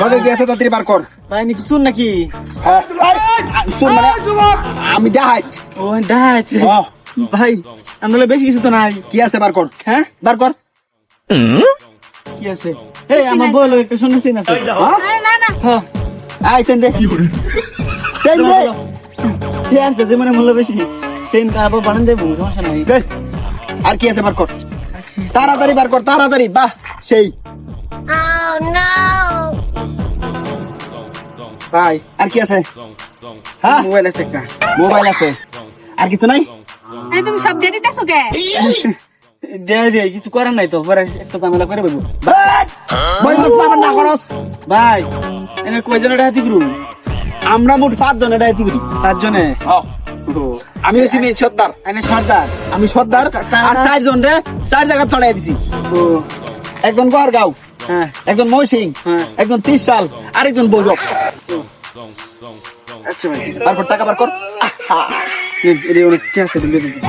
লগে কি আছে তাড়াতাড়ি বার কর। ভাই নাকি শুন নাকি? শুন মানে আমি ডাহাই। ও ডাইট ভাই, আমরা বেশি কিছু তো নাই। কি আছে বার কর। হ্যাঁ বার কর। কি আছে? এই আমার বলো একটা শুনেছি না? না না হ্যাঁ আই সেন দে। সেন দে। ঠিক আছে, যে মানে মূল্য বেশি সেন আবার বানান দেবো, সমস্যা নাই। দে। আর কি আছে বার কর। তাড়াতাড়ি বার কর, তাড়াতাড়ি। বাহ সেই ভাই আর কি আছে? হ্যাঁ মোবাইল আছে একটা। মোবাইল আছে। আর কিছু নাই? আরে তুমি সব দিয়ে দিতেছো কে? দে কিছু করার নাই তো, পরে একটা ঝামেলা করে বলবো। মই মস্ত আবার না করস। ভাই এনে কয়জন এটা হাতি করুন? আমরা মোট 5 জন এটা এতি করি। 5 জনে। আমি হইছি মেয়ে সর্দার। এনে সর্দার। আমি সর্দার আর 4 জন রে 4 জায়গা ছড়াই দিছি। ও একজন গড়গাঁও, হ্যাঁ একজন ময়সিং, হ্যাঁ। একজন 30 সাল, আরেকজন বৈরব। আচ্ছা ভাই, তারপর টাকা বার কর। আহা, এটা অনেক ঠিক আছে, দিলে দিবি।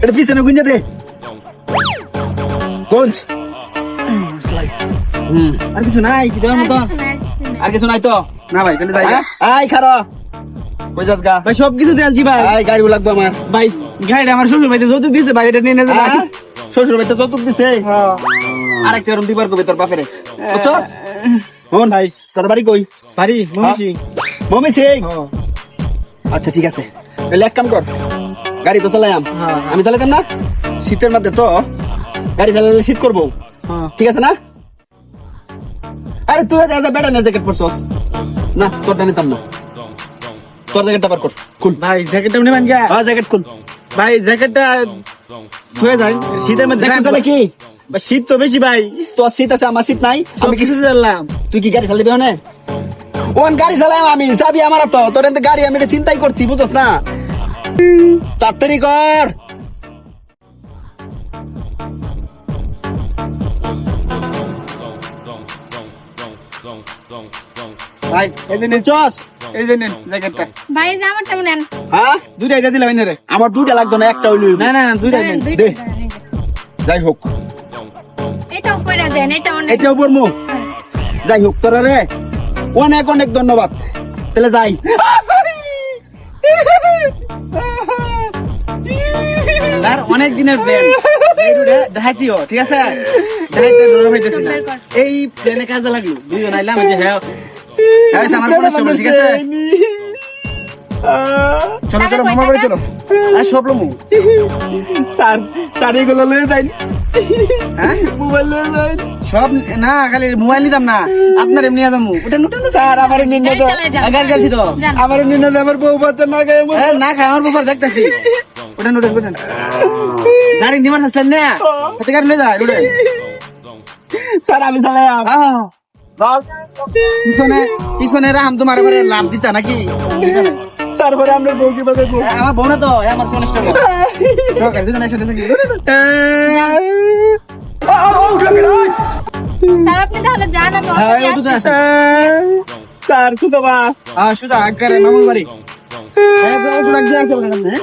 এটা পিছনে গুঞ্জা দে। গুঞ্জ। আর কিছু নাই কি দেওয়ার মতো? আর কিছু নাই তো? না ভাই, তাহলে যাই। হ্যাঁ? আই খারা কই যাস গা? ভাই সব কিছু দেয়ালছি ভাই। আই গাড়ি লাগবে আমার। ভাই গাড়িটা আমার শ্বশুর ভাই যৌতুক দিয়েছে ভাই, এটা নিয়ে নেবে ভাই। হ্যাঁ? শ্বশুর বাড়িতে যৌতুক দিছে। হ্যাঁ। আরেকটা এরকম দিবার কবে তোর বাপেরে? বুঝছস? হন ভাই, তোর বাড়ি কই? বাড়ি মহিষী। মমি সিং। হ্যাঁ। আচ্ছা ঠিক আছে, তাহলে এক কাম কর, গাড়ি তো চালাইম। হ্যাঁ। আমি চালাইতাম না? শীতের মধ্যে তো গাড়ি চালালে শীত করবো, হ্যাঁ। ঠিক আছে না? আরে তুই ব্যাটানের জ্যাকেট পরছস না? তোরটা নিতাম না। তোর জ্যাকেটটা বার কর, খুল। ভাই জ্যাকেটটা নেবেন গা? হ্যাঁ জ্যাকেট খুল। ভাই জ্যাকেটটা ছুঁয়ে যায় শীতের মধ্যে। দেখছিস নাকি? ভাই, শীত তো বেশি ভাই। তোর শীত আছে, আমার শীত নাই। আমি আমি কিছু জানলাম। তুই কি গাড়ি চালাবি হনে? ওন গাড়ি চালাম আমি, চাবি আমার তো। তোর এতে গাড়ি আমি এটা চিন্তাই করছি, বুঝছস না? তাড়াতাড়ি কর। ভাই এই যে নেন, চস। এই যে নেন জ্যাকেটটা। ভাই যে আমারটা নেন। হ্যাঁ, দুইটাই দিয়ে দিলাম এনে রে। আমার দুইটা লাগতো না, একটা হইলো। না না দুইটাই নেন। দুইটা দে। দেন, এই যে। যাই হোক, এটা উপরে দেন, এটা অনেক। এটাও পড়মু। যাই হোক, তোর রে অনেক অনেক ধন্যবাদ। তাহলে যাই। আর অনেক দিনের প্ল্যান এই রুটে দেখাইছিও, ঠিক আছে? দেখাইতে দৌড় হইতেছি না, এই প্ল্যানে কাজে লাগলো। দুইজন আইলাম, এই যে হ্যাঁ হ্যাঁ আমার মনে হচ্ছে, ঠিক আছে? চলো চলো মামা বাড়ি চলো। আর সব লমু স্যার, স্যার এগুলো লয়ে যাই। হ্যাঁ মোবাইল লয়ে যাই। সব না, খালি মোবাইল নিতাম না, আপনার এমনি আদামু। ওটা নুটেন স্যার আমার নিন্না গাড়ি তো, চালায় যান। আগার গেছি তো। যান। আমার নিন্না তো আমার বউ বাচ্চা না গায়ে মো। না খাই, আমার ব্যাপার দেখতেছি। ওটা নুটেন ওটা গাড়ি নিমার আসলেন না, হাতে গাড়ি লয়ে যায় উঠে। স্যার আমি চালাম। পিছনে পিছনে রাম তোমার ঘরে লাভ দিতা নাকি? স্যার পরে আমরা বউ কি বাজে বউ। আমার বোন তো আমার কনস্টেবল। দুজন একসাথে থাকি। স্যার আপনি তাহলে যান, আমি হ্যাঁ অটোতে ওটুতে আসছি। আসে। স্যার শুধু বা সুজা আগারে মামুর বাড়ি। হ্যাঁ ওটু রাখ দিয়ে আসে ওখানে।